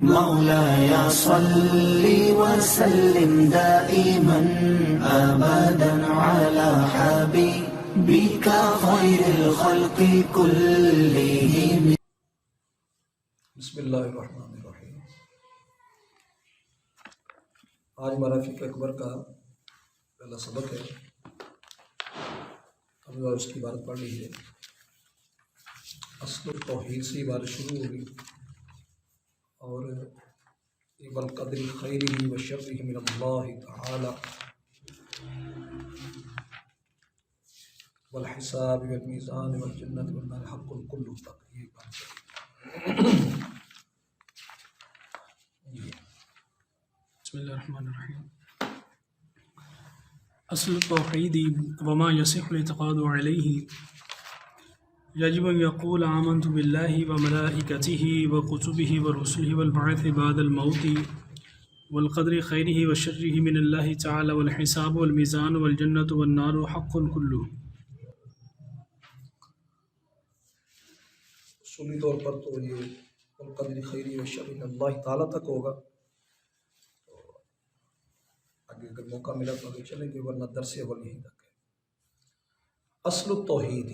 مولاي صل وسلم دائما أبدا على حبيبك خير الخلق كلهم. بسم اللہ الرحمن الرحیم۔ آج ہمارا فقہ اکبر کا پہلا سبق ہے، ہم نے اس کی عبارت پڑھ لی ہے۔ اصل التوحید سے عبارت شروع ہوگی اور والقدر خیرہ و شرہ من اللہ تعالی والحساب والمیزان والجنۃ والنار حق کل تک یہ بات بسم اللہ الرحمن الرحیم۔ اصل التوحید وما یصح الاعتقاد علیہ یجب ان یقول آمنت باللہ وملائکتہ وکتبہ ورسلہ والبعث بعد الموت والقدر خیرہ وشرہ من اللہ تعالی والحساب والمیزان والجنۃ والنار حق کلہ۔ اصولی طور پر تو یہ والقدر خیرہ وشرہ من اللہ تعالی تک ہوگا، آگے اگر موقع ملا تو آگے چلیں گے، ورنہ درس اول یہیں تک ہے۔ اصل التوحید،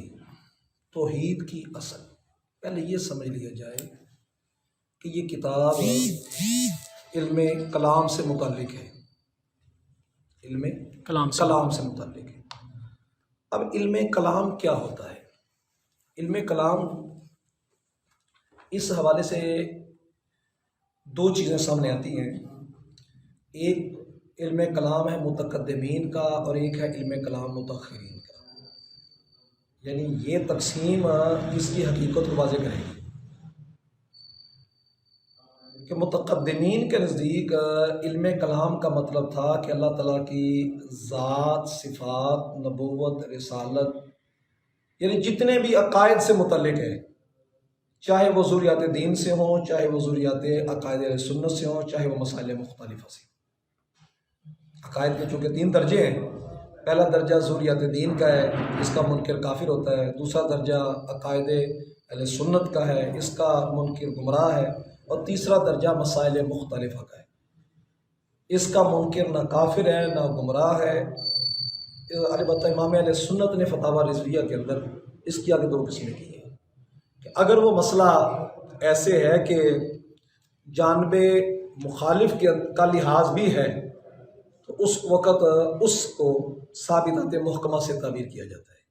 توحید کی اصل، پہلے یہ سمجھ لیا جائے کہ یہ کتاب علم کلام سے متعلق ہے، علم کلام سے متعلق ہے۔ اب علم کلام کیا ہوتا ہے؟ علم کلام اس حوالے سے دو چیزیں سامنے آتی ہیں، ایک علم کلام ہے متقدمین کا اور ایک ہے علم کلام متاخرین کا، یعنی یہ تقسیم اس کی حقیقت کو واضح کرے گی کہ متقدمین کے نزدیک علم کلام کا مطلب تھا کہ اللہ تعالیٰ کی ذات، صفات، نبوت، رسالت، یعنی جتنے بھی عقائد سے متعلق ہے، چاہے وہ ضروریات دین سے ہوں، چاہے وہ ضروریات عقائد اہل سنت سے ہوں، چاہے وہ مسائل مختلفہ سے۔ عقائد کے چونکہ تین درجے ہیں، پہلا درجہ ضروریات دین کا ہے، اس کا منکر کافر ہوتا ہے، دوسرا درجہ عقائد اہل سنت کا ہے، اس کا منکر گمراہ ہے، اور تیسرا درجہ مسائل مختلفہ کا ہے، اس کا منکر نہ کافر ہے نہ گمراہ ہے۔ البتہ امام اہل سنت نے فتاوی رضویہ کے اندر اس کی آگے دو قسمیں کی ہیں کہ اگر وہ مسئلہ ایسے ہے کہ جانب مخالف کا لحاظ بھی ہے تو اس وقت اس کو ثابتات محکمہ سے تعبیر کیا جاتا ہے،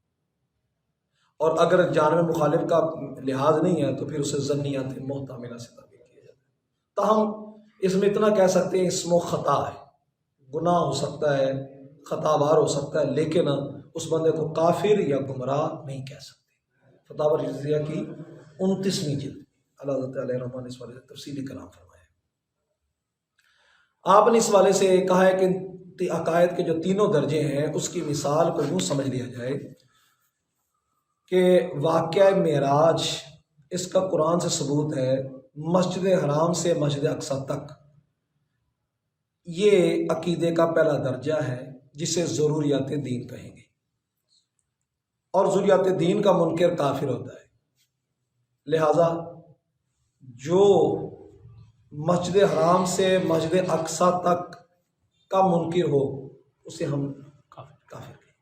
اور اگر جانب مخالف کا لحاظ نہیں ہے تو پھر اسے ظنیات محتملہ سے تعبیر کیا جاتا ہے۔ تاہم اس میں اتنا کہہ سکتے ہیں اسم و خطا ہے، گناہ ہو سکتا ہے، خطا بار ہو سکتا ہے، لیکن اس بندے کو کافر یا گمراہ نہیں کہہ سکتے۔ فتاوی رضویہ کی 29ویں جلد، اللہ تعالیٰ علیہ رحمٰن اس والے سے تفصیلی کلام فرمایا۔ آپ نے اس والے سے کہا ہے کہ عقائد کے جو تینوں درجے ہیں اس کی مثال کو یوں سمجھ لیا جائے کہ واقعہ معراج، اس کا قرآن سے ثبوت ہے، مسجد حرام سے مسجد اقصی تک، یہ عقیدے کا پہلا درجہ ہے جسے ضروریات دین کہیں گے، اور ضروریات دین کا منکر کافر ہوتا ہے۔ لہذا جو مسجد حرام سے مسجد اقصی تک کا منکر ہو اسے ہم کافر کہیں،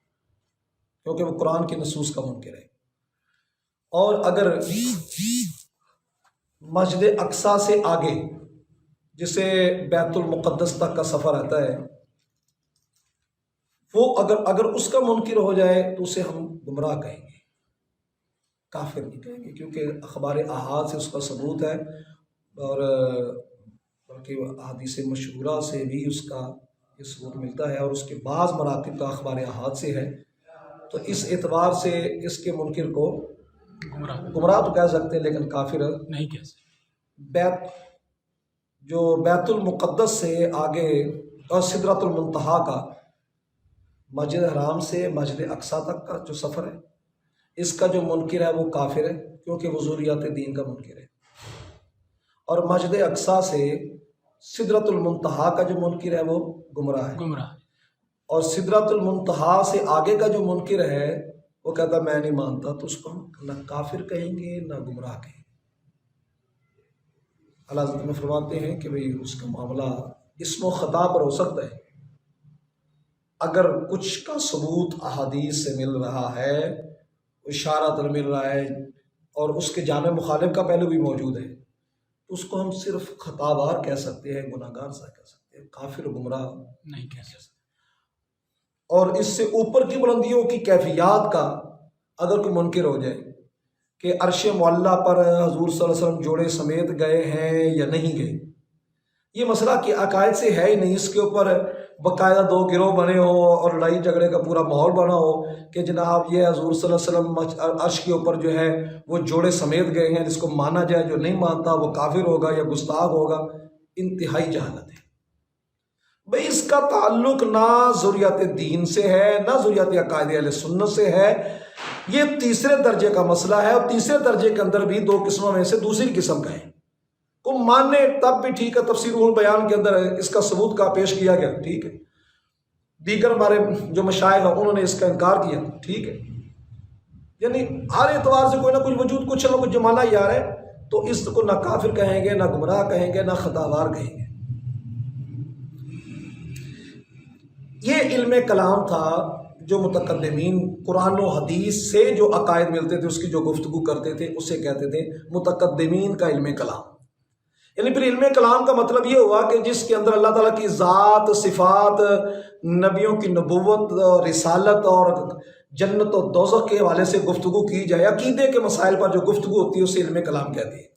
کیونکہ وہ قرآن کی نصوص کا منکر ہے۔ اور اگر مسجد اقصی سے آگے جسے بیت المقدس تک کا سفر آتا ہے، وہ اگر اس کا منکر ہو جائے تو اسے ہم گمراہ کہیں گے، کافر نہیں کہیں گے، کیونکہ اخبار احاد سے اس کا ثبوت ہے، اور بلکہ احادیث مشہورہ سے بھی اس کا یہ ثبوت ملتا ہے، اور اس کے بعض مراتب کا اخبار احاد سے ہے، تو اس اعتبار سے اس کے منکر کو گمراہ تو کہہ سکتے ہیں لیکن کافر نہیں کہہ سکتے۔ جو بیت المقدس سے آگے اور سدرۃ المنتہا کا، مسجد حرام سے مسجد اقصی تک کا جو سفر ہے، اس کا جو منکر ہے وہ کافر ہے، کیونکہ وہ ضروریات دین کا منکر ہے۔ اور مسجد اقصی سے سدرۃ المنتہا کا جو منکر ہے وہ گمراہ ہے، اور سدرۃ المنتہا سے آگے کا جو منکر ہے وہ کہتا میں نہیں مانتا، تو اس کو ہم نہ کافر کہیں گے نہ گمراہ کہیں گے۔ اللہ حضرت میں فرماتے ہیں کہ بھئی اس کا معاملہ اسم و خطا پر ہو سکتا ہے، اگر کچھ کا ثبوت احادیث سے مل رہا ہے، اشارہ مل رہا ہے، اور اس کے جامع مخالف کا پہلو بھی موجود ہے، تو اس کو ہم صرف خطا بار کہہ سکتے ہیں، گناہ گار سا کہہ سکتے ہیں، کافر و گمراہ نہیں کہہ سکتے۔ اور اس سے اوپر کی بلندیوں کی کیفیات کا اگر کوئی منکر ہو جائے کہ عرش معلیٰ پر حضور صلی اللہ علیہ وسلم جوڑے سمیت گئے ہیں یا نہیں گئے، یہ مسئلہ کہ عقائد سے ہے ہی نہیں، اس کے اوپر باقاعدہ دو گروہ بنے ہوں اور لڑائی جھگڑے کا پورا ماحول بنا ہو کہ جناب یہ حضور صلی اللہ علیہ وسلم عرش کے اوپر جو ہے وہ جوڑے سمیت گئے ہیں، جس کو مانا جائے، جو نہیں مانتا وہ کافر ہوگا یا گستاخ ہوگا، انتہائی جہالت ہے۔ بھئی اس کا تعلق نہ ضروریات دین سے ہے، نہ ضروریات عقائد اہل سنت سے ہے، یہ تیسرے درجے کا مسئلہ ہے، اور تیسرے درجے کے اندر بھی دو قسموں میں سے دوسری قسم کا ہے۔ کو ماننے تب بھی ٹھیک ہے، تفسیر البیان کے اندر اس کا ثبوت کا پیش کیا گیا، ٹھیک ہے، دیگر ہمارے جو مشائخ ہیں انہوں نے اس کا انکار کیا، ٹھیک ہے، یعنی ہر اعتبار سے کوئی نہ کوئی وجود کچھ نہ کچھ جمانا ہی آ رہا ہے، تو اس کو نہ کافر کہیں گے، نہ گمراہ کہیں گے، نہ خطاوار کہیں گے۔ یہ علم کلام تھا جو متقدمین قرآن و حدیث سے جو عقائد ملتے تھے، اس کی جو گفتگو کرتے تھے، اسے کہتے تھے متقدمین کا علم کلام۔ یعنی پھر علم کلام کا مطلب یہ ہوا کہ جس کے اندر اللہ تعالیٰ کی ذات، صفات، نبیوں کی نبوت، رسالت اور جنت و دوزخ کے حوالے سے گفتگو کی جائے، عقیدے کے مسائل پر جو گفتگو ہوتی ہے اسے علم کلام کہتے ہیں۔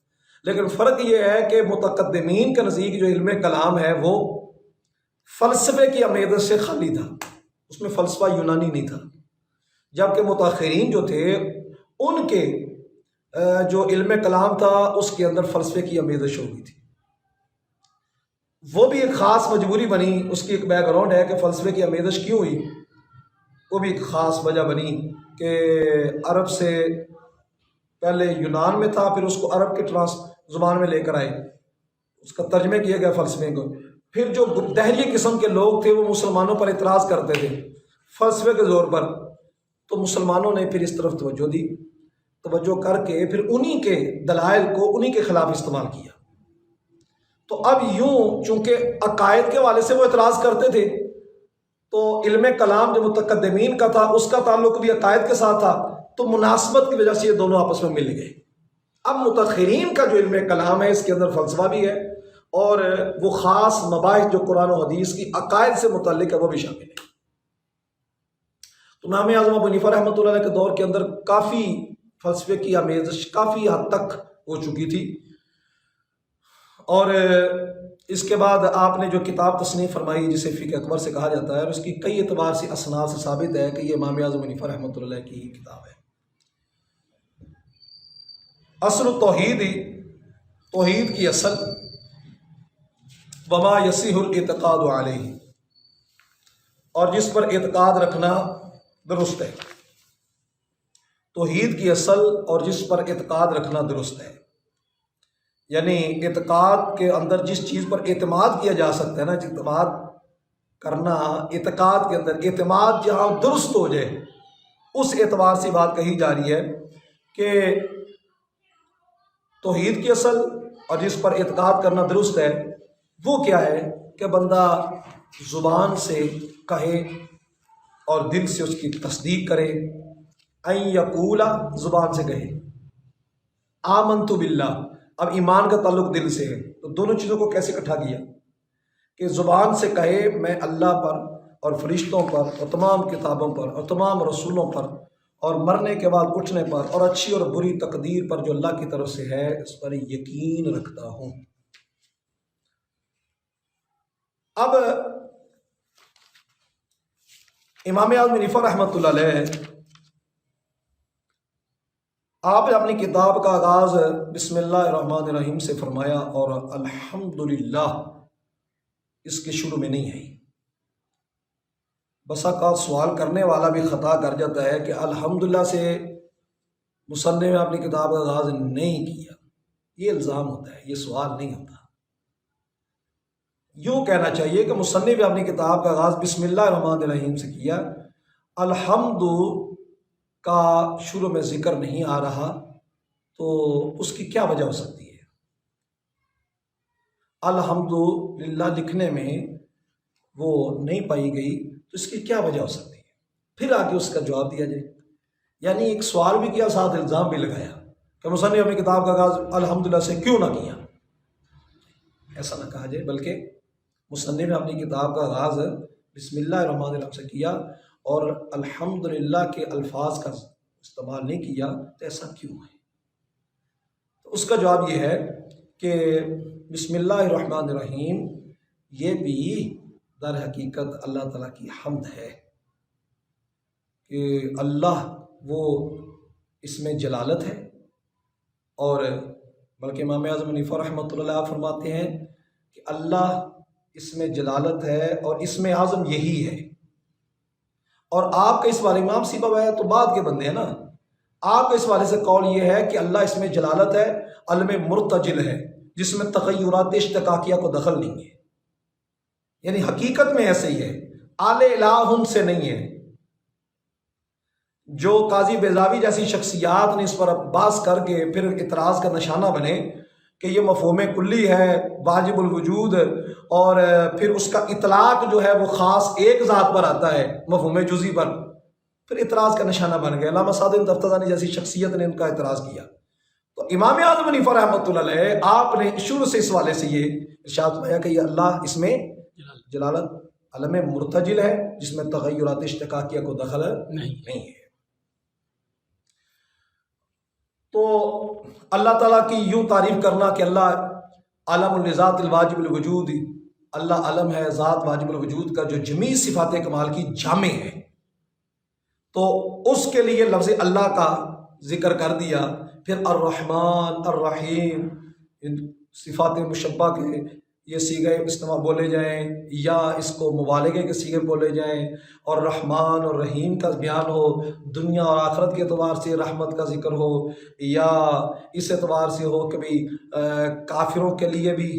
لیکن فرق یہ ہے کہ متقدمین کے نزدیک جو علم کلام ہے وہ فلسفے کی عمیدت سے خالی تھا، اس میں فلسفہ یونانی نہیں تھا، جبکہ متاخرین جو تھے ان کے جو علم کلام تھا اس کے اندر فلسفے کی آمیزش ہو گئی تھی۔ وہ بھی ایک خاص مجبوری بنی، اس کی ایک بیک گراؤنڈ ہے کہ فلسفے کی آمیزش کیوں ہوئی، وہ بھی ایک خاص وجہ بنی کہ عرب سے پہلے یونان میں تھا، پھر اس کو عرب کے زبان میں لے کر آئے، اس کا ترجمے کیا گیا فلسفے کو۔ پھر جو دہری قسم کے لوگ تھے وہ مسلمانوں پر اعتراض کرتے تھے فلسفے کے زور پر، تو مسلمانوں نے پھر اس طرف توجہ کر کے پھر انہی کے دلائل کو انہی کے خلاف استعمال کیا۔ تو اب یوں چونکہ عقائد کے حوالے سے وہ اعتراض کرتے تھے، تو علم کلام جو متقدمین کا تھا اس کا تعلق بھی عقائد کے ساتھ تھا، تو مناسبت کی وجہ سے یہ دونوں آپس میں مل گئے۔ اب متاخرین کا جو علم کلام ہے اس کے اندر فلسفہ بھی ہے، اور وہ خاص مباحث جو قرآن و حدیث کی عقائد سے متعلق ہے وہ بھی شامل ہے۔ تو امام اعظم ابو حنیفہ رحمۃ اللہ علیہ کے دور کے اندر کافی فلسفے کی آمیزش کافی حد تک ہو چکی تھی، اور اس کے بعد آپ نے جو کتاب تصنیف فرمائی جسے فقہ اکبر سے کہا جاتا ہے، اور اس کی کئی اعتبار سے اسناد سے ثابت ہے کہ یہ امام اعظم حنیفہ رحمۃ اللہ علیہ کی کتاب ہے۔ اصل توحید کی اصل وما یصح الاعتقاد علیہ، اور جس پر اعتقاد رکھنا درست ہے۔ توحید کی اصل اور جس پر اعتقاد رکھنا درست ہے، یعنی اعتقاد کے اندر جس چیز پر اعتماد کیا جا سکتا ہے نا، اعتماد کرنا اعتقاد کے اندر، اعتماد جہاں درست ہو جائے، اس اعتبار سے بات کہی جا رہی ہے کہ توحید کی اصل اور جس پر اعتقاد کرنا درست ہے وہ کیا ہے کہ بندہ زبان سے کہے اور دل سے اس کی تصدیق کرے، این یقولا زبان سے کہے، آمنت باللہ، اب ایمان کا تعلق دل سے ہے، تو دونوں چیزوں کو کیسے اکٹھا کیا کہ زبان سے کہے میں اللہ پر اور فرشتوں پر اور تمام کتابوں پر اور تمام رسولوں پر اور مرنے کے بعد اٹھنے پر اور اچھی اور بری تقدیر پر جو اللہ کی طرف سے ہے اس پر یقین رکھتا ہوں۔ اب امام اعظم حنیفہ رحمۃ اللہ علیہ آپ نے اپنی کتاب کا آغاز بسم اللہ الرحمن الرحیم سے فرمایا، اور الحمدللہ اس کے شروع میں نہیں ہے۔ بسا کا سوال کرنے والا بھی خطا کر جاتا ہے کہ الحمدللہ سے مصنف نے اپنی کتاب کا آغاز نہیں کیا، یہ الزام ہوتا ہے، یہ سوال نہیں ہوتا۔ یوں کہنا چاہیے کہ مصنف نے اپنی کتاب کا آغاز بسم اللہ الرحمن الرحیم سے کیا، الحمد کا شروع میں ذکر نہیں آ رہا، تو اس کی کیا وجہ ہو سکتی ہے؟ الحمدللہ لکھنے میں وہ نہیں پائی گئی تو اس کی کیا وجہ ہو سکتی ہے؟ پھر آگے اس کا جواب دیا جائے. یعنی ایک سوال بھی کیا، ساتھ الزام بھی لگایا کہ مصنف اپنی کتاب کا آغاز الحمدللہ سے کیوں نہ کیا. ایسا نہ کہا جائے، بلکہ مصنف نے اپنی کتاب کا آغاز بسم اللہ الرحمن الرحیم سے کیا اور الحمدللہ کے الفاظ کا استعمال نہیں کیا، تو ایسا کیوں ہے؟ تو اس کا جواب یہ ہے کہ بسم اللہ الرحمن الرحیم یہ بھی در حقیقت اللہ تعالیٰ کی حمد ہے کہ اللہ وہ اس میں جلالت ہے. اور بلکہ امام اعظم حنیفہ رحمۃ اللہ علیہ فرماتے ہیں کہ اللہ اس میں جلالت ہے اور اس میں اعظم یہی ہے. اور آپ کا اس والے امام سی بابا ہے تو بعد کے بندے ہیں نا، آپ کا اس والے سے قول یہ ہے کہ اللہ اس میں جلالت ہے، علم مرتجل ہے جس میں تغیرات اشتقاقیہ کو دخل نہیں ہے. یعنی حقیقت میں ایسے ہی ہے، آل الہ سے نہیں ہے. جو قاضی بیضاوی جیسی شخصیات نے اس پر بحث کر کے پھر اعتراض کا نشانہ بنے کہ یہ مفہوم کلی ہے واجب الوجود، اور پھر اس کا اطلاق جو ہے وہ خاص ایک ذات پر آتا ہے مفہوم جزئی پر، پھر اعتراض کا نشانہ بن گیا. علامہ سعد تفتزانی جیسی شخصیت نے ان کا اعتراض کیا. تو امام اعظم حنیفہ رحمۃ اللہ علیہ آپ نے شروع سے اس والے سے یہ ارشاد فرمایا کہ یہ اللہ اس میں جلالت علم مرتجل ہے جس میں تغیرات اشتقاقیہ کو دخل نہیں ہے. تو اللہ تعالیٰ کی یوں تعریف کرنا کہ اللہ علم الذات الواجب الوجود، اللہ علم ہے ذات واجب الوجود کا جو جمیع صفات کمال کی جامع ہے، تو اس کے لیے لفظ اللہ کا ذکر کر دیا. پھر الرحمن الرحیم صفات مشبہ کے یہ صیغے استعمال بولے جائیں یا اس کو مبالغے کے صیغے بولے جائیں، اور رحمان اور رحیم کا بیان ہو، دنیا اور آخرت کے اعتبار سے رحمت کا ذکر ہو، یا اس اعتبار سے ہو کہ بھی کافروں کے لیے بھی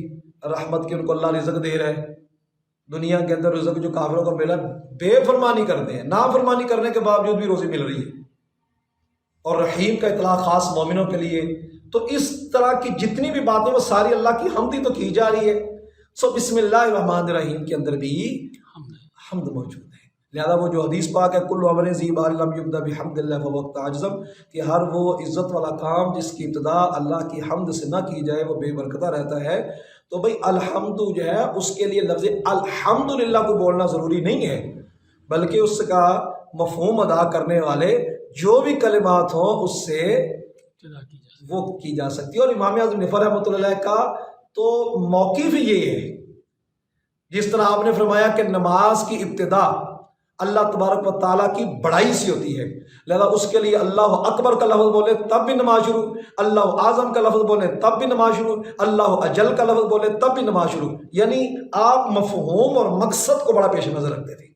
رحمت کی ان کو اللہ رزق دے رہا ہے. دنیا کے اندر رزق جو کافروں کو ملا، بے فرمانی کرتے ہیں، نافرمانی کرنے کے باوجود بھی روزی مل رہی ہے. اور رحیم کا اطلاق خاص مومنوں کے لیے. تو اس طرح کی جتنی بھی باتیں وہ ساری اللہ کی حمد ہی تو کی جا رہی ہے. سو بسم اللہ الرحمن الرحیم کے اندر بھی حمد موجود ہے. لہذا وہ جو حدیث پاک ہے کل امر ذی بال لم یبدا بحمد اللہ فوقت عجزم، کہ ہر وہ عزت والا کام جس کی ابتدا اللہ کی حمد سے نہ کی جائے وہ بے برکتہ رہتا ہے. تو بھئی الحمد جو ہے اس کے لیے لفظ الحمدللہ کو بولنا ضروری نہیں ہے، بلکہ اس کا مفہوم ادا کرنے والے جو بھی کلمات ہوں اس سے وہ کی جا سکتی ہے. اور امام اعظم حنیفہ رحمۃ اللہ علیہ کا تو موقف ہی یہ ہے، جس طرح آپ نے فرمایا کہ نماز کی ابتدا اللہ تبارک و تعالیٰ کی بڑائی سی ہوتی ہے، لہذا اس کے لیے اللہ اکبر کا لفظ بولے تب بھی نماز شروع، اللہ اعظم کا لفظ بولے تب بھی نماز شروع، اللہ اجل کا لفظ بولے تب بھی نماز شروع. یعنی آپ مفہوم اور مقصد کو بڑا پیش نظر رکھتے تھے،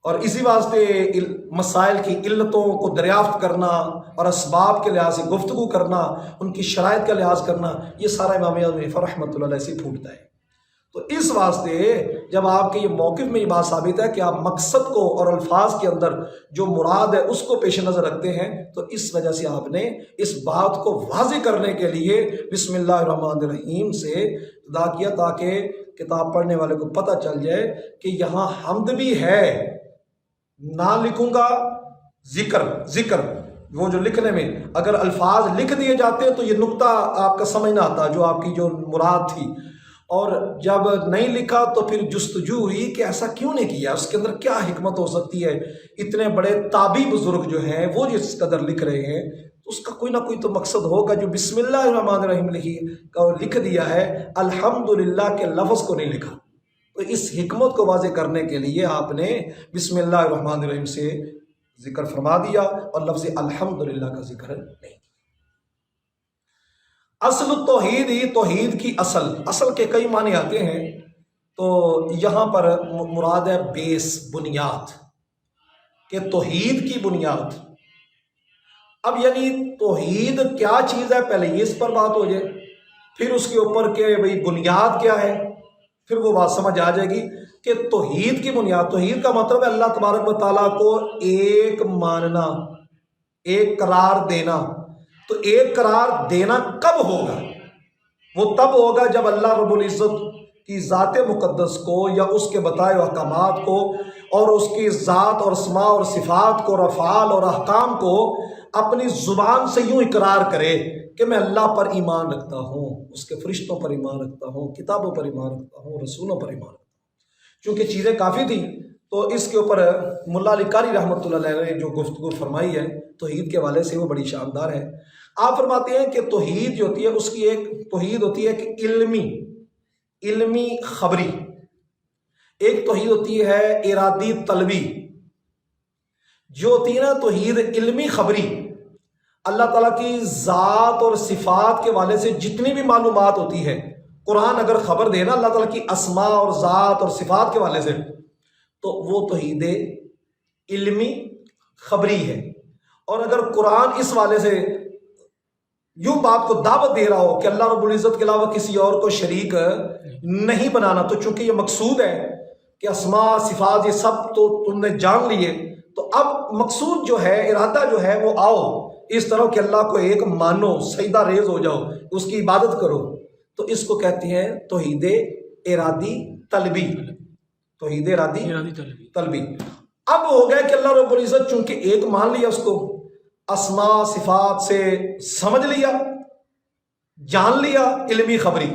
اور اسی واسطے مسائل کی علتوں کو دریافت کرنا اور اسباب کے لحاظ سے گفتگو کرنا، ان کی شرائط کا لحاظ کرنا، یہ سارا امام اعظم حنیفہ رحمۃ اللہ علیہ سے پھوٹتا ہے. تو اس واسطے جب آپ کے یہ موقف میں یہ بات ثابت ہے کہ آپ مقصد کو اور الفاظ کے اندر جو مراد ہے اس کو پیش نظر رکھتے ہیں، تو اس وجہ سے آپ نے اس بات کو واضح کرنے کے لیے بسم اللہ الرحمن الرحیم سے ادا کیا، تاکہ کتاب پڑھنے والے کو پتہ چل جائے کہ یہاں حمد بھی ہے. نہ لکھوں گا ذکر وہ جو لکھنے میں اگر الفاظ لکھ دیے جاتے تو یہ نقطہ آپ کا سمجھ نہ آتا جو آپ کی جو مراد تھی، اور جب نہیں لکھا تو پھر جستجو ہوئی کہ ایسا کیوں نہیں کیا، اس کے اندر کیا حکمت ہو سکتی ہے. اتنے بڑے تابعی بزرگ جو ہیں وہ جس قدر لکھ رہے ہیں تو اس کا کوئی نہ کوئی تو مقصد ہوگا. جو بسم اللہ الرحمن الرحیم لکھ دیا ہے، الحمدللہ کے لفظ کو نہیں لکھا. تو اس حکمت کو واضح کرنے کے لیے آپ نے بسم اللہ الرحمن الرحیم سے ذکر فرما دیا اور لفظ الحمدللہ کا ذکر نہیں. اصل التوحید ہی توحید کی اصل کے کئی معنی آتے ہیں، تو یہاں پر مراد ہے بیس، بنیاد، کہ توحید کی بنیاد. اب یعنی توحید کیا چیز ہے پہلے یہ اس پر بات ہو جائے، پھر اس کے اوپر کہ بھئی بنیاد کیا ہے، پھر وہ بات سمجھ آ جائے گی کہ توحید کی بنیاد. توحید کا مطلب ہے اللہ تبارک و تعالیٰ کو ایک ماننا، ایک قرار دینا. تو ایک قرار دینا کب ہوگا وہ تب ہوگا جب اللہ رب العزت کی ذات مقدس کو یا اس کے بتائے احکامات کو اور اس کی ذات اور اسماء اور صفات کو اور افعال اور احکام کو اپنی زبان سے یوں اقرار کرے کہ میں اللہ پر ایمان رکھتا ہوں، اس کے فرشتوں پر ایمان رکھتا ہوں، کتابوں پر ایمان رکھتا ہوں، رسولوں پر ایمان رکھتا ہوں۔ چونکہ چیزیں کافی تھیں تو اس کے اوپر ملا علی قاری رحمۃ اللہ علیہ نے جو گفتگو فرمائی ہے توحید کے حوالے سے وہ بڑی شاندار ہے۔ آپ فرماتے ہیں کہ توحید جو ہوتی ہے اس کی ایک توحید ہوتی ہے کہ علمی خبری، ایک توحید ہوتی ہے ارادی طلبی۔ جو ہوتی ہے نا توحید علمی خبری، اللہ تعالیٰ کی ذات اور صفات کے حوالے سے جتنی بھی معلومات ہوتی ہے، قرآن اگر خبر دے نا اللہ تعالیٰ کی اسماء اور ذات اور صفات کے حوالے سے، تو وہ توحید علمی خبری ہے۔ اور اگر قرآن اس حوالے سے یوں بات کو دعوت دے رہا ہو کہ اللہ رب العزت کے علاوہ کسی اور کو شریک نہیں بنانا، تو چونکہ یہ مقصود ہے کہ اسماء صفات یہ سب تو تم نے جان لیے، تو اب مقصود جو ہے، ارادہ جو ہے وہ آؤ اس طرح کہ اللہ کو ایک مانو، سجدہ ریز ہو جاؤ، اس کی عبادت کرو۔ تو اس کو کہتے ہیں توحید ارادی طلبی، توحید ارادی طلبی۔ اب ہو گیا کہ اللہ رب العزت چونکہ ایک مان لیا، اس کو اسماء صفات سے سمجھ لیا، جان لیا، علمی خبری،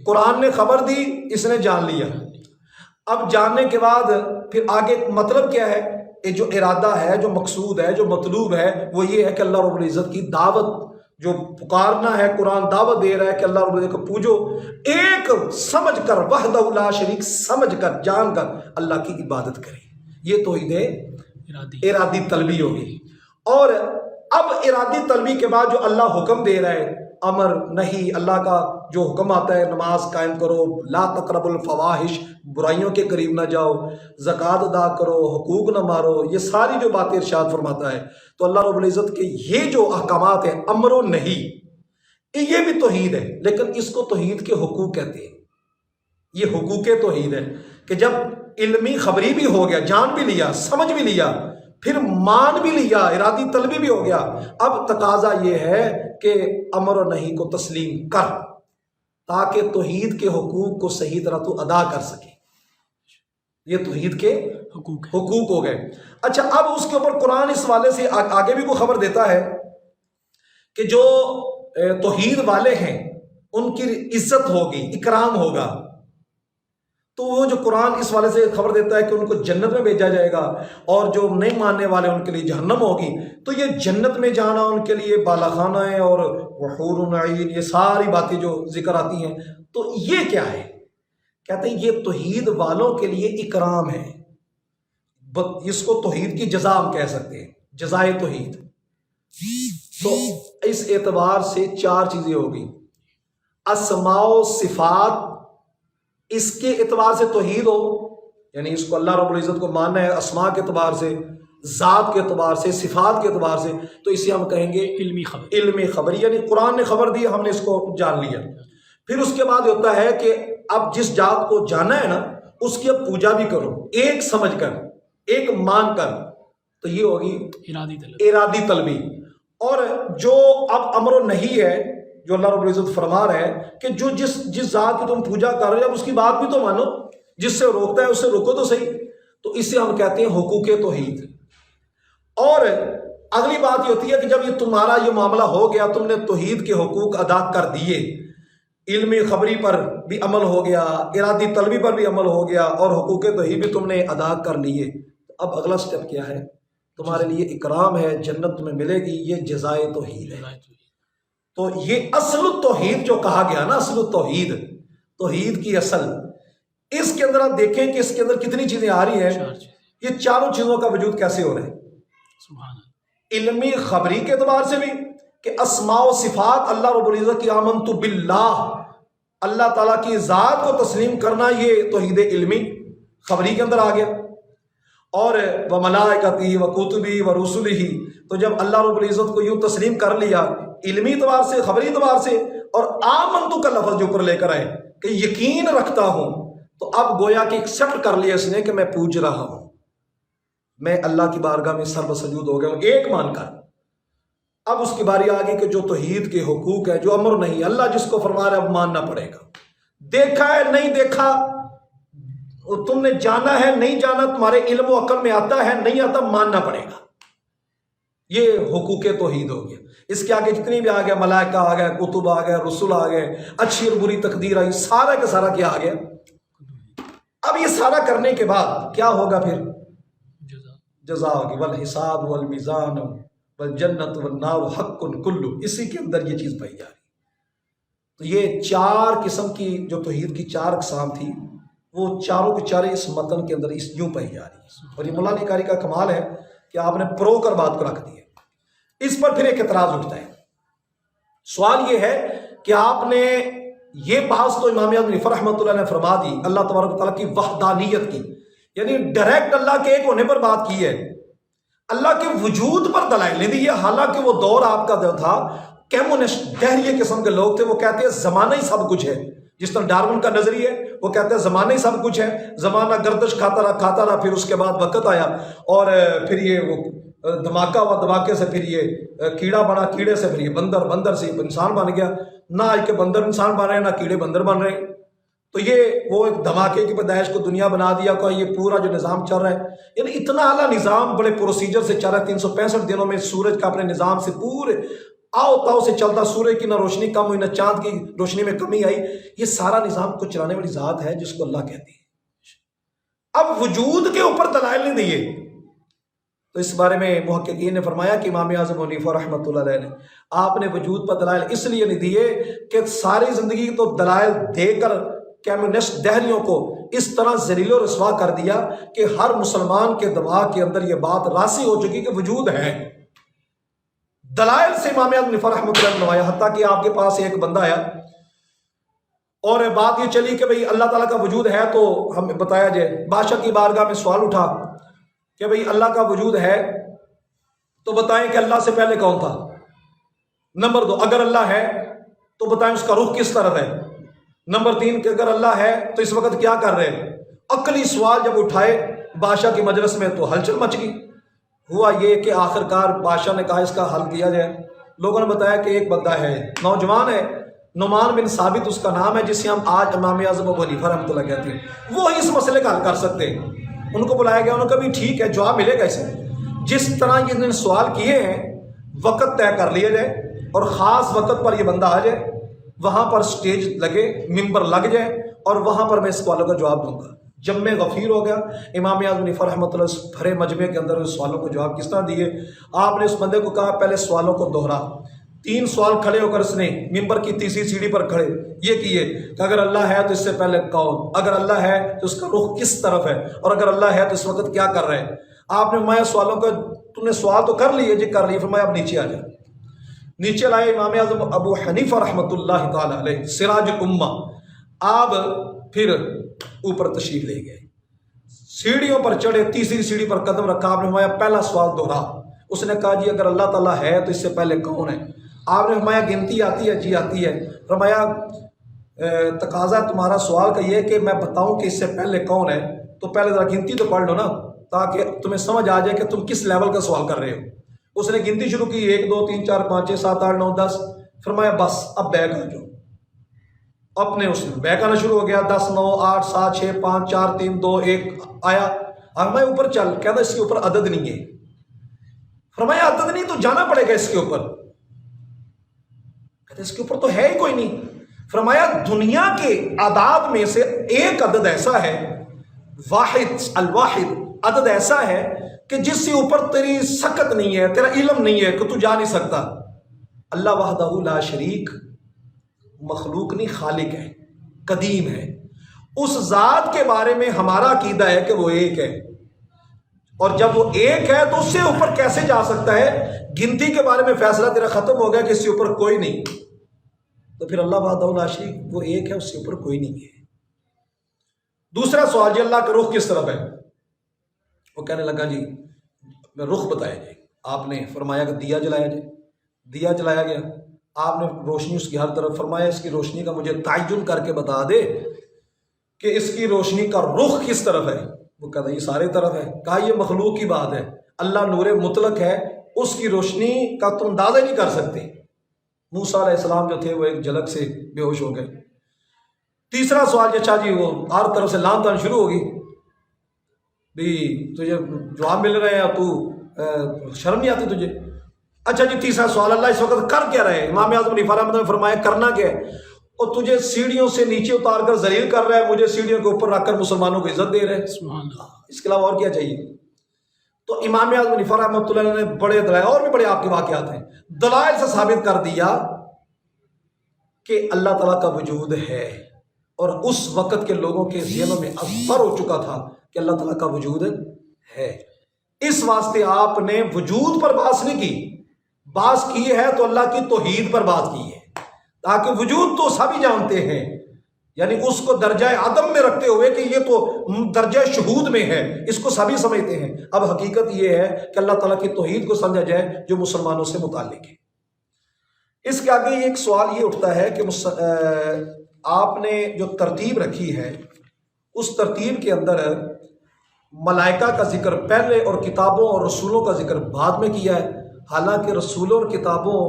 قرآن نے خبر دی، اس نے جان لیا۔ اب جاننے کے بعد پھر آگے مطلب کیا ہے؟ یہ جو ارادہ ہے، جو مقصود ہے، جو مطلوب ہے، وہ یہ ہے کہ اللہ رب العزت کی دعوت جو پکارنا ہے، قرآن دعوت دے رہا ہے کہ اللہ رب العزت کو پوجو، ایک سمجھ کر، وحدہ لا شریک سمجھ کر، جان کر اللہ کی عبادت کرے۔ یہ توحید ارادی طلبی ہوگی۔ اور اب ارادی طلبی کے بعد جو اللہ حکم دے رہا ہے، امر نہیں، اللہ کا جو حکم آتا ہے، نماز قائم کرو، لا تقربوا الفواحش، برائیوں کے قریب نہ جاؤ، زکوٰۃ ادا کرو، حقوق نہ مارو، یہ ساری جو باتیں ارشاد فرماتا ہے، تو اللہ رب العزت کے یہ جو احکامات ہیں، امر و نہیں، یہ بھی توحید ہے، لیکن اس کو توحید کے حقوق کہتے ہیں۔ یہ حقوق توحید ہے کہ جب علمی خبری بھی ہو گیا، جان بھی لیا، سمجھ بھی لیا، پھر مان بھی لیا، ارادی طلبی بھی ہو گیا، اب تقاضا یہ ہے کہ امر و نہیں کو تسلیم کر، تاکہ توحید کے حقوق کو صحیح طرح تو ادا کر سکے۔ یہ توحید کے حقوق ہو گئے۔ اچھا، اب اس کے اوپر قرآن اس والے سے آگے بھی کوئی خبر دیتا ہے کہ جو توحید والے ہیں ان کی عزت ہوگی، اکرام ہوگا۔ تو وہ جو قرآن اس والے سے خبر دیتا ہے کہ ان کو جنت میں بھیجا جائے گا، اور جو نہیں ماننے والے ان کے لیے جہنم ہوگی۔ تو یہ جنت میں جانا ان کے لیے بالا خانہ ہے، اور وحور عین، یہ ساری باتیں جو ذکر آتی ہیں، تو یہ کیا ہے؟ کہتے ہیں یہ توحید والوں کے لیے اکرام ہے، اس کو توحید کی جزا ہم کہہ سکتے ہیں، جزائے توحید۔ تو اس اعتبار سے چار چیزیں ہوگی، اسماء و صفات اس کے اعتبار سے توحید ہو، یعنی اس کو اللہ رب العزت کو ماننا ہے اسماء کے اعتبار سے، ذات کے اعتبار سے، صفات کے اعتبار سے، تو اسے ہم کہیں گے علمی خبری، یعنی قرآن نے خبر دی، ہم نے اس کو جان لیا۔ پھر اس کے بعد ہوتا ہے کہ اب جس ذات کو جانا ہے نا، اس کی اب پوجا بھی کرو، ایک سمجھ کر، ایک مان کر، تو یہ ہوگی ارادی طلبی۔ اور جو اب امر و نہیں ہے، جو اللہ رب العزت فرما رہا ہے کہ جو جس ذات کی تم پوجا کر رہے ہو، اس کی بات بھی تو مانو، جس سے روکتا ہے اس سے روکو تو صحیح، تو اسے ہم کہتے ہیں حقوق توحید۔ اور اگلی بات یہ ہوتی ہے کہ جب یہ تمہارا یہ معاملہ ہو گیا، تم نے توحید کے حقوق ادا کر دیے، علمی خبری پر بھی عمل ہو گیا، ارادی طلبی پر بھی عمل ہو گیا، اور حقوق توحید بھی تم نے ادا کر لیے، اب اگلا سٹیپ کیا ہے؟ تمہارے لیے اکرام ہے، جنت تمہیں ملے گی، یہ جزائے توحید ہے۔ تو یہ اصل التوحید جو کہا گیا نا، اصل التوحید، توحید کی اصل، اس کے اندر آپ دیکھیں کہ اس کے اندر کتنی چیزیں آ رہی ہیں۔ یہ چاروں چیزوں کا وجود کیسے ہو رہا ہے؟ علمی خبری کے اعتبار سے بھی کہ اسماء و صفات اللہ رب العزت کی آمنت باللہ، اللہ تعالیٰ کی ذات کو تسلیم کرنا، یہ توحید علمی خبری کے اندر آ گیا۔ اور وملائکتہ وکتبہ ورسلہ، تو جب اللہ رب العزت کو یوں تسلیم کر لیا علمی اعتبار سے، خبری اعتبار سے، اور آمنتو کا لفظ جو اوپر لے کر آئے کہ یقین رکھتا ہوں، تو اب گویا کہ ایکسپٹ کر لیا اس نے کہ میں پوج رہا ہوں، میں اللہ کی بارگاہ میں سر بسجود ہو گیا ہوں، ایک مان کر۔ اب اس کی باری آ گئی کہ جو توحید کے حقوق ہے، جو امر نہیں، اللہ جس کو فرما رہا ہے اب ماننا پڑے گا. دیکھا ہے نہیں دیکھا، تم نے جانا ہے نہیں جانا، تمہارے علم و عقل میں آتا ہے نہیں آتا، ماننا پڑے گا. یہ حقوق توحید ہو گیا. اس کے آگے جتنی بھی آ گیا، ملائکہ آ گئے، کتب آ گئے، رسول آ گئے، اچھی اور بری تقدیر آئی، سارا کا سارا کیا آ گیا. اب یہ سارا کرنے کے بعد کیا ہوگا پھر؟ جزا ہوگی. والحساب والمیزان والجنت والنار حق کل، اسی کے اندر یہ چیز پائی جا رہی. تو یہ 4 قسم کی جو توحید کی 4 اقسام تھی، وہ چاروں کے چارے اس متن کے اندر اس یوں پائی جا رہی ہے. اور یہ مولا علی قاری کا کمال ہے کہ آپ نے پرو کر بات کو رکھ دی ہے. اس پر پھر ایک اعتراض اٹھتا ہے. سوال یہ ہے کہ آپ نے یہ بحث تو امام اعظم حنیفہ رحمۃ اللہ نے فرما دی اللہ تبارک و تعالیٰ کی وحدانیت کی، یعنی ڈائریکٹ اللہ کے ایک ہونے پر بات کی ہے، اللہ کے وجود پر دلائل نہیں دی ہے. حالانکہ وہ دور آپ کا جو تھا کیمونسٹ دہریے قسم کے لوگ تھے، وہ کہتے ہیں زمانہ ہی سب کچھ ہے. جس طرح ڈارون کا نظریہ ہے، وہ کہتے ہیں زمانہ ہی سب کچھ ہے، زمانہ گردش کھاتا رہا، پھر اس کے بعد وقت آیا اور پھر یہ وہ دھماکہ ہوا، دھماکے سے پھر یہ کیڑا بنا، کیڑے سے پھر یہ بندر، بندر سے انسان بن گیا. نہ آج کے بندر انسان بن رہے ہیں، نہ کیڑے بندر بن رہے ہیں. تو یہ وہ ایک دھماکے کی پیدائش کو دنیا بنا دیا کہ یہ پورا جو نظام چل رہا ہے، یعنی اتنا اعلیٰ نظام بڑے پروسیجر سے چل رہا ہے. 365 دنوں میں سورج کا اپنے نظام سے پورے آؤ تاؤ سے چلتا، سورج کی نہ روشنی کم ہوئی، نہ چاند کی روشنی میں کمی آئی. یہ سارا نظام کو چلانے والی ذات ہے جس کو اللہ کہتی ہے. اب وجود کے اوپر دلائل نہیں دیے. تو اس بارے میں محققین نے فرمایا کہ امام اعظم حنیفہ رحمۃ اللہ علیہ نے آپ نے وجود پر دلائل اس لیے نہیں دیے کہ ساری زندگی تو دلائل دے کر کمیونسٹ دہریوں کو اس طرح ذلیل و رسوا کر دیا کہ ہر مسلمان کے دماغ کے اندر یہ بات راسخ ہو چکی کہ وجود ہے. دلائل سے امام اعظم حنیفہ رحمۃ اللہ نے نمایا. حتیٰ کہ آپ کے پاس ایک بندہ آیا اور بات یہ چلی کہ بھئی اللہ تعالیٰ کا وجود ہے تو ہمیں بتایا جائے. بادشاہ کی بارگاہ میں سوال اٹھا کہ بھئی اللہ کا وجود ہے تو بتائیں کہ اللہ سے پہلے کون تھا. نمبر 2، اگر اللہ ہے تو بتائیں اس کا رخ کس طرف ہے. نمبر 3 کہ اگر اللہ ہے تو اس وقت کیا کر رہے ہیں. عقلی سوال جب اٹھائے بادشاہ کی مجلس میں تو ہلچل مچ گئی. ہوا یہ کہ آخر کار بادشاہ نے کہا اس کا حل کیا جائے. لوگوں نے بتایا کہ ایک بندہ ہے، نوجوان ہے، نعمان بن ثابت اس کا نام ہے، جسے ہم آج امام اعظم ابو حنیفہ رحمۃ اللہ کہتے ہیں. وہ اس مسئلے کا حل کر سکتے ہیں. ان کو بلایا گیا، انہوں نے کہا بھی ٹھیک ہے، جواب ملے گا اسے. جس طرح یہ نے سوال کیے ہیں وقت طے کر لیا جائے اور خاص وقت پر یہ بندہ آ جائے، وہاں پر سٹیج لگے، ممبر لگ جائے اور وہاں پر میں اس سوالوں کا جواب دوں گا. جب میں غفیر ہو گیا امام اعظم حنیفہ رحمۃ اللہ بھرے مجمع کے اندر اس سوالوں کو جواب کس طرح دیے. آپ نے اس بندے کو کہا پہلے سوالوں کو دوہرا. 3 سوال کھڑے ہو کر اس نے ممبر کی تیسری سیڑھی پر کھڑے یہ کیے کہ اگر اللہ ہے تو اس سے پہلے کون، اگر اللہ ہے تو اس کا رخ کس طرف ہے، اور اگر اللہ ہے تو اس وقت کیا کر رہے ہیں. آپ نے فرمایا سوالوں کا تم نے سوال تو کر لیے جی، کر لیے. فرمایا اب نیچے آ جائے. نیچے لائے امام اعظم ابو حنیفہ رحمۃ اللہ تعالی علیہ سراج الامہ. آپ پھر اوپر تشریف لے گئے، سیڑھیوں پر چڑھے، تیسری سیڑھی پر قدم رکھا. آپ نے فرمایا پہلا سوال دوہرا. اس نے کہا جی اگر اللہ تعالیٰ ہے تو اس سے پہلے کون ہے. آپ نے فرمایا گنتی آتی ہے؟ جی آتی ہے. فرمایا تقاضا تمہارا سوال کا یہ کہ میں بتاؤں کہ اس سے پہلے کون ہے، تو پہلے ذرا گنتی تو پڑھ لو نا تاکہ تمہیں سمجھ آ جائے کہ تم کس لیول کا سوال کر رہے ہو. اس نے گنتی شروع کی، 1 2 3 4 5 6 7 8 9 10. فرمایا بس اب بیک آ جاؤ. اپنے اس میں بیک آنا شروع ہو گیا. 10 9 8 7 6 5 4 3 2 1 آیا. اب میں اوپر چل، کہتا اس کے اوپر عدد نہیں ہے. فرمایا عدد نہیں تو جانا پڑے گا اس کے اوپر. کہتے اس کے اوپر تو ہے ہی کوئی نہیں. فرمایا دنیا کے اعداد میں سے ایک عدد ایسا ہے، واحد الواحد عدد ایسا ہے کہ جس سے اوپر تیری سکت نہیں ہے، تیرا علم نہیں ہے کہ تو جا نہیں سکتا. اللہ وحدہ لا شریک، مخلوق نہیں خالق ہے، قدیم ہے. اس ذات کے بارے میں ہمارا عقیدہ ہے کہ وہ ایک ہے، اور جب وہ ایک ہے تو اس سے اوپر کیسے جا سکتا ہے. گنتی کے بارے میں فیصلہ تیرا ختم ہو گیا کہ اس سے اوپر کوئی نہیں. تو پھر اللہ وحدہ لا شریک وہ ایک ہے، اس سے اوپر کوئی نہیں ہے. دوسرا سوال جی اللہ کا رخ کس طرف ہے. وہ کہنے لگا جی میں رخ بتایا جائے. آپ نے فرمایا کہ دیا جلایا جائے. دیا جلایا گیا. آپ نے روشنی اس کی ہر طرف. فرمایا اس کی روشنی کا مجھے تعین کر کے بتا دے کہ اس کی روشنی کا رخ کس طرف ہے. وہ کہتا یہ سارے طرف ہے. کہا یہ مخلوق کی بات ہے، اللہ نور مطلق ہے، اس کی روشنی کا تم اندازہ ہی نہیں کر سکتے۔ موسیٰ علیہ السلام جو تھے وہ ایک جھلک سے بے ہوش ہو گئے۔ تیسرا سوال اچھا جی وہ ہر طرف سے لان تان شروع ہوگی، بھی تجھے جواب مل رہے ہیں اور تو شرم نہیں آتی تجھے؟ اچھا جی تیسرا سوال، اللہ اس وقت کر کیا رہے ہیں؟ امام اعظم حنیفہ رحمۃ اللہ نے فرمایا کرنا کیا ہے؟ اور تجھے سیڑھیوں سے نیچے اتار کر ذلیل کر رہا ہے، مجھے سیڑھیوں کے اوپر رکھ کر مسلمانوں کو عزت دے رہے ہیں، سبحان اللہ۔ اس کے علاوہ اور کیا چاہیے؟ تو امام اعظم حنیفہ رحمۃ اللہ نے بڑے دلائل، اور بھی بڑے آپ کے واقعات ہیں، دلائل سے ثابت کر دیا کہ اللہ تعالیٰ کا وجود ہے، اور اس وقت کے لوگوں کے ذہنوں میں اثر ہو چکا تھا کہ اللہ تعالیٰ کا وجود ہے۔ اس واسطے آپ نے وجود پر بحث نہیں کی، بحث کی ہے تو اللہ کی توحید پر بات کی ہے، تاکہ وجود تو سبھی جانتے ہیں، یعنی اس کو درجہ عدم میں رکھتے ہوئے کہ یہ تو درجہ شہود میں ہے، اس کو سبھی سمجھتے ہیں۔ اب حقیقت یہ ہے کہ اللہ تعالیٰ کی توحید کو سمجھا جائے جو مسلمانوں سے متعلق ہے۔ اس کے آگے ایک سوال یہ اٹھتا ہے کہ آپ نے جو ترتیب رکھی ہے اس ترتیب کے اندر ملائکہ کا ذکر پہلے اور کتابوں اور رسولوں کا ذکر بعد میں کیا ہے، حالانکہ رسولوں اور کتابوں،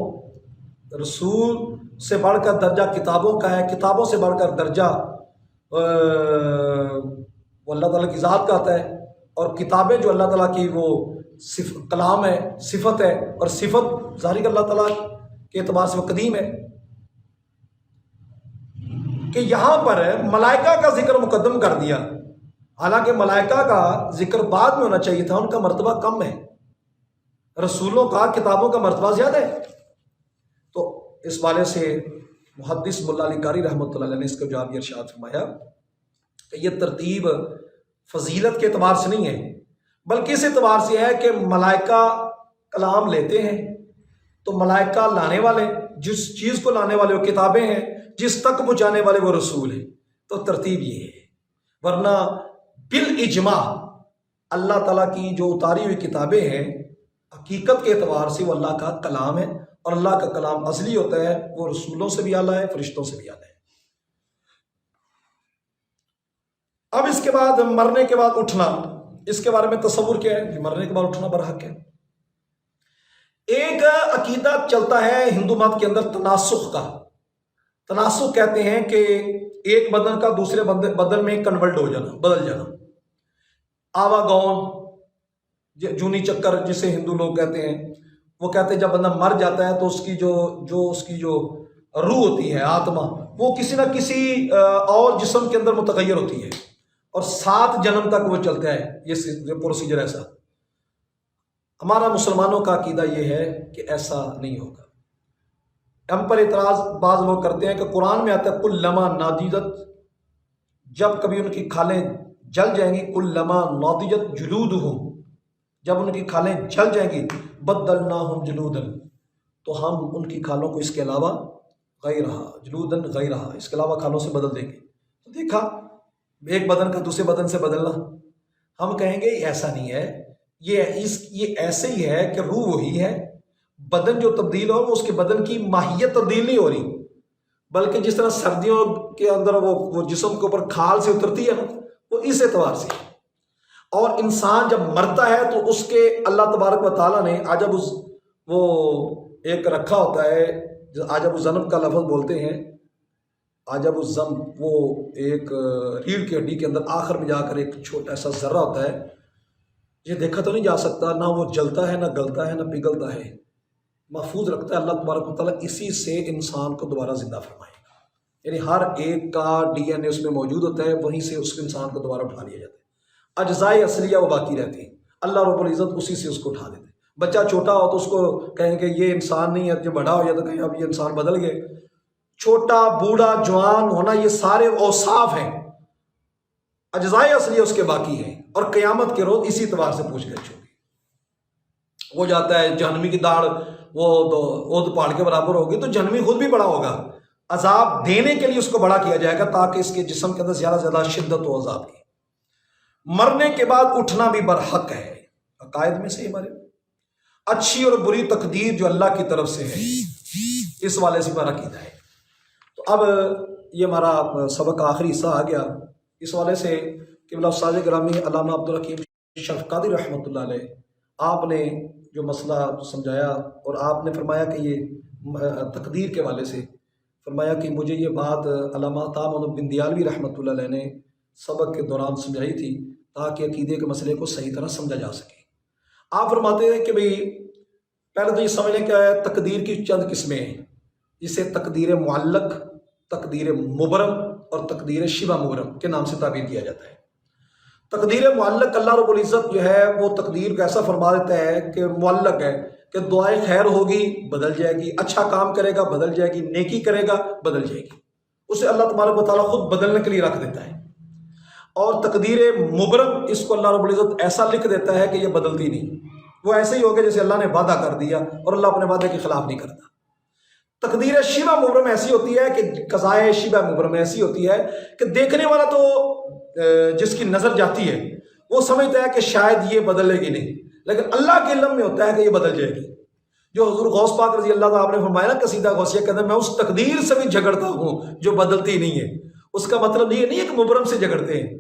رسول سے بڑھ کر درجہ کتابوں کا ہے، کتابوں سے بڑھ کر درجہ وہ اللہ تعالیٰ کی ذات کا آتا ہے، اور کتابیں جو اللہ تعالیٰ کی وہ کلام ہے، صفت ہے، اور صفت ظاہر اللہ تعالیٰ کے اعتبار سے وہ قدیم ہے، کہ یہاں پر ملائکہ کا ذکر مقدم کر دیا، حالانکہ ملائکہ کا ذکر بعد میں ہونا چاہیے تھا، ان کا مرتبہ کم ہے، رسولوں کا کتابوں کا مرتبہ زیادہ ہے۔ تو اس والے سے محدث ملا علی قاری رحمۃ اللہ علیہ نے اس کا جواب یہ ارشاد فرمایا کہ یہ ترتیب فضیلت کے اعتبار سے نہیں ہے، بلکہ اس اعتبار سے ہے کہ ملائکہ کلام لیتے ہیں، تو ملائکہ لانے والے، جس چیز کو لانے والے وہ کتابیں ہیں، جس تک پہنچانے والے وہ رسول ہیں، تو ترتیب یہ ہے۔ ورنہ بالاجماع اللہ تعالیٰ کی جو اتاری ہوئی کتابیں ہیں حقیقت کے اعتبار سے وہ اللہ کا کلام ہے، اور اللہ کا کلام اصلی ہوتا ہے وہ رسولوں سے بھی اعلیٰ ہے، فرشتوں سے بھی اعلیٰ ہے۔ اب اس کے بعد مرنے کے بعد اٹھنا، اس کے بارے میں تصور کیا ہے کہ مرنے کے بعد اٹھنا برحق ہے؟ ایک عقیدہ چلتا ہے ہندو مت کے اندر تناسخ کا۔ تناسخ کہتے ہیں کہ ایک بدن کا دوسرے بدن میں کنورٹ ہو جانا، بدل جانا، آوا گون، جونی چکر جسے ہندو لوگ کہتے ہیں، وہ کہتے ہیں جب بندہ مر جاتا ہے تو اس کی جو روح ہوتی ہے، آتما، وہ کسی نہ کسی اور جسم کے اندر متغیر ہوتی ہے، اور 7 جنم تک وہ چلتا ہے، یہ پروسیجر ایسا۔ ہمارا مسلمانوں کا عقیدہ یہ ہے کہ ایسا نہیں ہوگا۔ ہم پر اعتراض بعض لوگ کرتے ہیں کہ قرآن میں آتا ہے کلما ناضجت، جب کبھی ان کی کھالیں جل جائیں گی، کلما ناضجت جلودہم، جب ان کی کھالیں جل جائیں گی، بدلناہم جلودا، تو ہم ان کی کھالوں کو اس کے علاوہ غیرہا، جلودا غیرہا، اس کے علاوہ کھالوں سے بدل دیں گے۔ تو دیکھا ایک بدن کا دوسرے بدن سے بدلنا، ہم کہیں گے ایسا نہیں ہے، یہ ایسے ہی ہے کہ روح وہی ہے، بدن جو تبدیل ہو وہ اس کے بدن کی ماہیت تبدیل نہیں ہو رہی، بلکہ جس طرح سردیوں کے اندر وہ جسم کے اوپر کھال سے اترتی ہے نا، وہ اس اعتبار سے۔ اور انسان جب مرتا ہے تو اس کے اللہ تبارک و تعالیٰ نے عجب وہ ایک رکھا ہوتا ہے، عجب الذنب کا لفظ بولتے ہیں، عجب الذنب، وہ ایک ریڑھ کی ہڈی کے اندر آخر میں جا کر ایک چھوٹا ایسا ذرہ ہوتا ہے، یہ دیکھا تو نہیں جا سکتا، نہ وہ جلتا ہے، نہ گلتا ہے، نہ پگھلتا ہے، محفوظ رکھتا ہے اللہ تبارک و تعالیٰ، اسی سے انسان کو دوبارہ زندہ فرمائے گا، یعنی ہر ایک کا ڈی این اے اس میں موجود ہوتا ہے، وہیں سے اس انسان کو دوبارہ اٹھا لیا جاتا ہے، اجزائے اصلیہ وہ باقی رہتی ہیں، اللہ رب العزت اسی سے اس کو اٹھا دیتے ہیں۔ بچہ چھوٹا ہو تو اس کو کہیں کہ یہ انسان نہیں ہے، جب بڑا ہو جائے تو کہیں اب یہ انسان بدل گئے۔ چھوٹا، بوڑھا، جوان ہونا، یہ سارے اوصاف ہیں، اجزائے اصلیہ اس کے باقی ہیں، اور قیامت کے روز اسی اعتبار سے پوچھ گچھ ہوگی۔ وہ جاتا ہے جہنمی کی داڑھ وہ اود پہاڑ کے برابر ہوگی، تو جہنمی خود بھی بڑا ہوگا، عذاب دینے کے لیے اس کو بڑا کیا جائے گا تاکہ اس کے جسم کے اندر زیادہ سے زیادہ شدت ہو عذاب کی۔ مرنے کے بعد اٹھنا بھی برحق ہے، عقائد میں سے ہمارے اچھی اور بری تقدیر جو اللہ کی طرف سے ہے، اس والے سے ہمارا عقیدہ ہے۔ تو اب یہ ہمارا سبق کا آخری حصہ آ گیا، اس والے سے قبلہ استاد گرامی علامہ عبدالحکیم شرف قادری رحمۃ اللہ علیہ، آپ نے جو مسئلہ سمجھایا، اور آپ نے فرمایا کہ یہ تقدیر کے والے سے فرمایا کہ مجھے یہ بات علامہ طامن بن دیالوی رحمۃ اللہ علیہ نے سبق کے دوران سمجھائی تھی تاکہ عقیدے کے مسئلے کو صحیح طرح سمجھا جا سکے۔ آپ فرماتے ہیں کہ بھئی پہلے تو یہ سمجھ لیں کہ تقدیر کی چند قسمیں ہیں، جسے تقدیر معلق، تقدیر مبرم اور تقدیر شبہ مبرم کے نام سے تعبیر کیا جاتا ہے۔ تقدیر معلق، اللہ رب العزت جو ہے وہ تقدیر کو ایسا فرما دیتا ہے کہ معلق ہے کہ دعائے خیر ہوگی بدل جائے گی، اچھا کام کرے گا بدل جائے گی، نیکی کرے گا بدل جائے گی، اسے اللہ تبارک و تعالیٰ خود بدلنے کے لیے رکھ دیتا ہے۔ اور تقدیر مبرم، اس کو اللہ رب العزت ایسا لکھ دیتا ہے کہ یہ بدلتی نہیں، وہ ایسے ہی ہوگا جیسے اللہ نے وعدہ کر دیا اور اللہ اپنے وعدے کے خلاف نہیں کرتا۔ تقدیر شبہ مبرم ایسی ہوتی ہے کہ قضائے شبہ مبرم ایسی ہوتی ہے کہ دیکھنے والا تو جس کی نظر جاتی ہے وہ سمجھتا ہے کہ شاید یہ بدلے گی نہیں، لیکن اللہ کے علم میں ہوتا ہے کہ یہ بدل جائے گی۔ جو حضور غوث پاک رضی اللہ تعالیٰ نے فرمایا نا قصیدہ غوثیہ کے اندر، میں اس تقدیر سے بھی جھگڑتا ہوں جو بدلتی نہیں ہے، اس کا مطلب یہ نہیں ہے کہ مبرم سے جھگڑتے ہیں،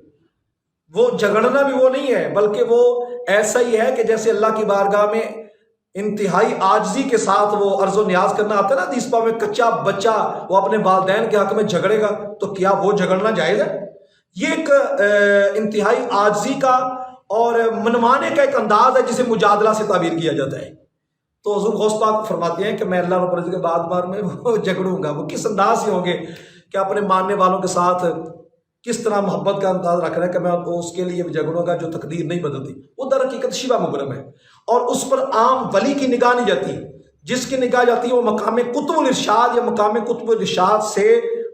وہ جھگڑنا بھی وہ نہیں ہے، بلکہ وہ ایسا ہی ہے کہ جیسے اللہ کی بارگاہ میں انتہائی عاجزی کے ساتھ وہ عرض و نیاز کرنا آتا ہے نا حدیث پاک میں، کچا بچہ وہ اپنے والدین کے حق میں جھگڑے گا تو کیا وہ جھگڑنا جائز ہے؟ یہ ایک انتہائی عاجزی کا اور منوانے کا ایک انداز ہے جسے مجادلہ سے تعبیر کیا جاتا ہے۔ تو حضور غوث پاک فرماتے ہیں کہ میں اللہ رب العزت کے بار میں وہ جھگڑوں گا، وہ کس انداز سے ہوں گے کہ اپنے ماننے والوں کے ساتھ کس طرح محبت کا انداز رکھ رہا ہے کہ میں اس کے لیے جھگڑوں گا جو تقدیر نہیں بدلتی، وہ در حقیقت شبہ مبرم ہے، اور اس پر عام ولی کی نگاہ نہیں جاتی، جس کی نگاہ جاتی ہے وہ مقام قطب الارشاد یا مقام قطب الارشاد سے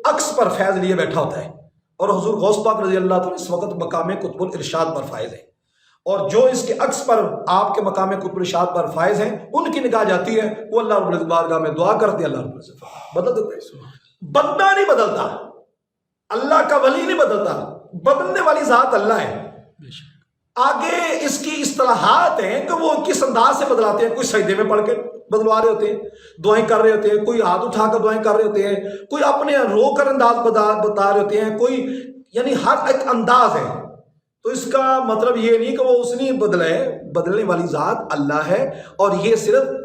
عکس پر فیض لیے بیٹھا ہوتا ہے، اور حضور غوث پاک رضی اللہ تعالیٰ اس وقت مقام قطب الارشاد پر فائز ہے، اور جو اس کے عکس پر آپ کے مقام قطب الارشاد پر فائز ہیں ان کی نگاہ جاتی ہے، وہ اللہ رب العزت بارگاہ میں دعا کرتے ہیں، اللہ رب العزت بدل دیتے ہیں۔ بندہ نہیں بدلتا، اللہ کا ولی نہیں بدلتا، بدلنے والی ذات اللہ ہے۔ آگے اس کی اصطلاحات ہیں کہ وہ کس انداز سے بدلاتے ہیں، کوئی سجدے میں پڑھ کے بدلوا رہے ہوتے ہیں، دعائیں کر رہے ہوتے ہیں، کوئی ہاتھ اٹھا کر دعائیں کر رہے ہوتے ہیں، کوئی اپنے رو کر انداز بتا رہے ہوتے ہیں، کوئی یعنی ہر ایک انداز ہے۔ تو اس کا مطلب یہ نہیں کہ وہ اس نے بدلا ہے، بدلنے والی ذات اللہ ہے، اور یہ صرف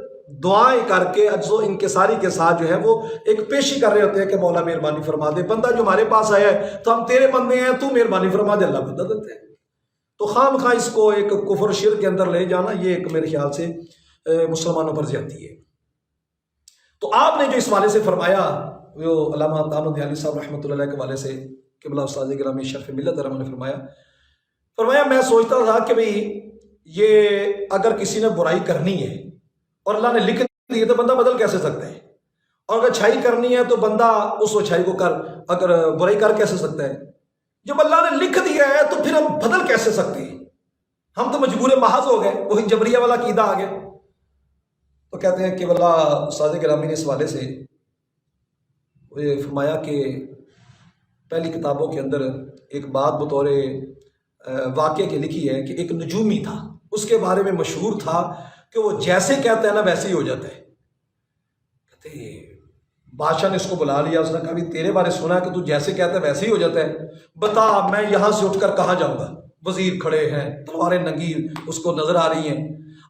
دعائیں کر کے عجز و انکساری کے ساتھ جو ہے وہ ایک پیشی کر رہے ہوتے ہیں کہ مولا مہربانی فرما دے، بندہ جو ہمارے پاس آیا ہے تو ہم تیرے بندے ہیں، تو مہربانی فرما دے، اللہ بدل دیتے ہیں۔ تو خام خواہ اس کو ایک کفر شرک کے اندر لے جانا، یہ ایک میرے خیال سے مسلمانوں پر زیادتی ہے۔ تو آپ نے جو اس والے سے فرمایا، وہ علامہ طامن دیالوی صاحب رحمۃ اللہ علیہ کے والے سے قبلہ استاد گرامی شرف ملت رحمۃ نے فرمایا میں سوچتا تھا کہ بھئی یہ اگر کسی نے برائی کرنی ہے اور اللہ نے لکھ دی ہے تو بندہ بدل کیسے سکتا ہے، اور اگر اچھائی کرنی ہے تو بندہ اس اچھائی کو اگر برائی کر کیسے سکتا ہے؟ جب اللہ نے لکھ دیا ہے تو پھر ہم بدل کیسے سکتے ہیں؟ ہم تو مجبور محض ہو گئے، وہی جبریہ والا عقیدہ آ گیا۔ تو کہتے ہیں کہ واللہ استاد گرامی نے اس والے سے فرمایا کہ پہلی کتابوں کے اندر ایک بات بطور واقعے کی لکھی ہے کہ ایک نجومی تھا، اس کے بارے میں مشہور تھا کہ وہ جیسے کہتا ہے نا ویسے ہی ہو جاتا ہے۔ کہتے بادشاہ نے اس کو بلا لیا، اس نے کہا بھی تیرے بارے سنا ہے کہ تو جیسے کہتا ہے ویسے ہی ہو جاتا ہے، بتا میں یہاں سے اٹھ کر کہاں جاؤں گا؟ وزیر کھڑے ہیں، تلواریں ننگی اس کو نظر آ رہی ہیں،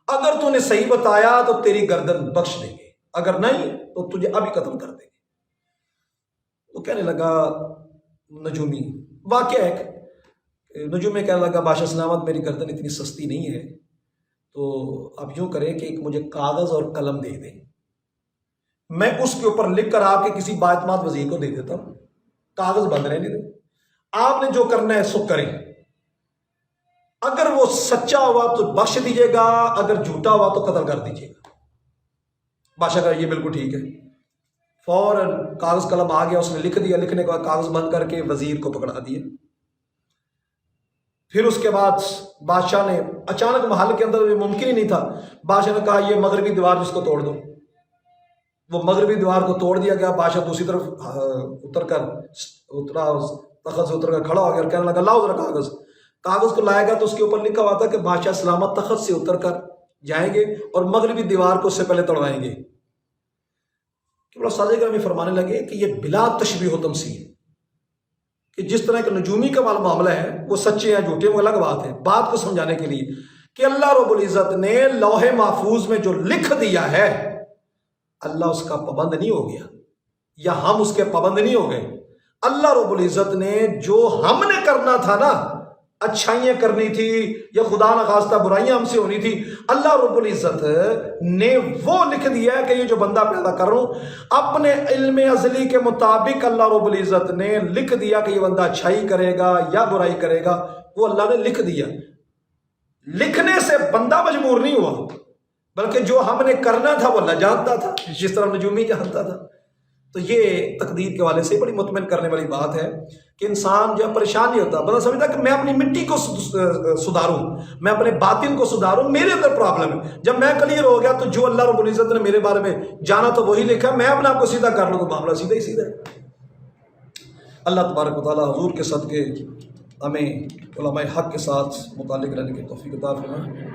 اگر تو نے صحیح بتایا تو تیری گردن بخش دیں گے، اگر نہیں تو تجھے ابھی قتل کر دیں گے۔ وہ کہنے لگا نجومی، واقعہ ہے نجومی کہنے لگا بادشاہ سلامت میری گردن اتنی سستی نہیں ہے، تو آپ یوں کریں کہ ایک مجھے کاغذ اور قلم دے دیں، میں اس کے اوپر لکھ کر آپ کے کسی بااعتماد وزیر کو دے دیتا ہوں، کاغذ بند رہنے دیں، آپ نے جو کرنا ہے سو کریں، اگر وہ سچا ہوا تو بخش دیجیے گا، اگر جھوٹا ہوا تو قتل کر دیجیے گا۔ بادشاہ کہا یہ بالکل ٹھیک ہے، فوراً کاغذ قلم آ گیا، اس نے لکھ دیا، لکھنے کے بعد کاغذ بند کر کے وزیر کو پکڑا دیا۔ پھر اس کے بعد بادشاہ نے اچانک محل کے اندر ممکن ہی نہیں تھا، بادشاہ نے کہا یہ مغربی دیوار جس کو توڑ دو، وہ مغربی دیوار کو توڑ دیا گیا۔ بادشاہ دوسری طرف اترا تخت سے اتر کر کھڑا ہو گیا اور کہنے لگا لاؤ ذرا کاغذ کو لائے گا تو اس کے اوپر لکھا ہوا تھا کہ بادشاہ سلامت تخت سے اتر کر جائیں گے اور مغربی دیوار کو اس سے پہلے توڑوائیں گے۔ کہ سازے گرامی فرمانے لگے کہ یہ بلا تشبیہ و تمثیل، کہ جس طرح کے نجومی کا معاملہ ہے وہ سچے ہیں جھوٹے وہ الگ بات ہے، بات کو سمجھانے کے لیے کہ اللہ رب العزت نے لوح محفوظ میں جو لکھ دیا ہے اللہ اس کا پابند نہیں ہو گیا یا ہم اس کے پابند نہیں ہو گئے. اللہ رب العزت نے جو ہم نے کرنا تھا نا، اچھائیاں کرنی تھی یا خدا نخواستہ برائیاں ہم سے ہونی تھی، اللہ رب العزت نے وہ لکھ دیا ہے کہ یہ جو بندہ پیدا کر رہا ہوں اپنے علم ازلی کے مطابق اللہ رب العزت نے لکھ دیا کہ یہ بندہ اچھائی کرے گا یا برائی کرے گا. وہ اللہ نے لکھ دیا. لکھنے سے بندہ مجبور نہیں ہوا، بلکہ جو ہم نے کرنا تھا وہ اللہ جانتا تھا، جس طرح نجومی جانتا تھا. تو یہ تقدیر کے حوالے سے بڑی مطمئن کرنے والی بات ہے کہ انسان جو پریشان نہیں ہوتا. بندہ سمجھتا کہ میں اپنی مٹی کو سدھاروں، میں اپنے باطن کو سدھاروں، میرے اندر پرابلم ہے. جب میں کلیئر ہو گیا تو جو اللہ رب العزت نے میرے بارے میں جانا تو وہی لکھا، میں اپنے آپ کو سیدھا کر لوں تو معاملہ سیدھا ہی سیدھا ہے. اللہ تبارک و تعالیٰ حضور کے صدقے ہمیں علماء حق کے ساتھ متعلق رہنے کی توفیق عطا فرمائے.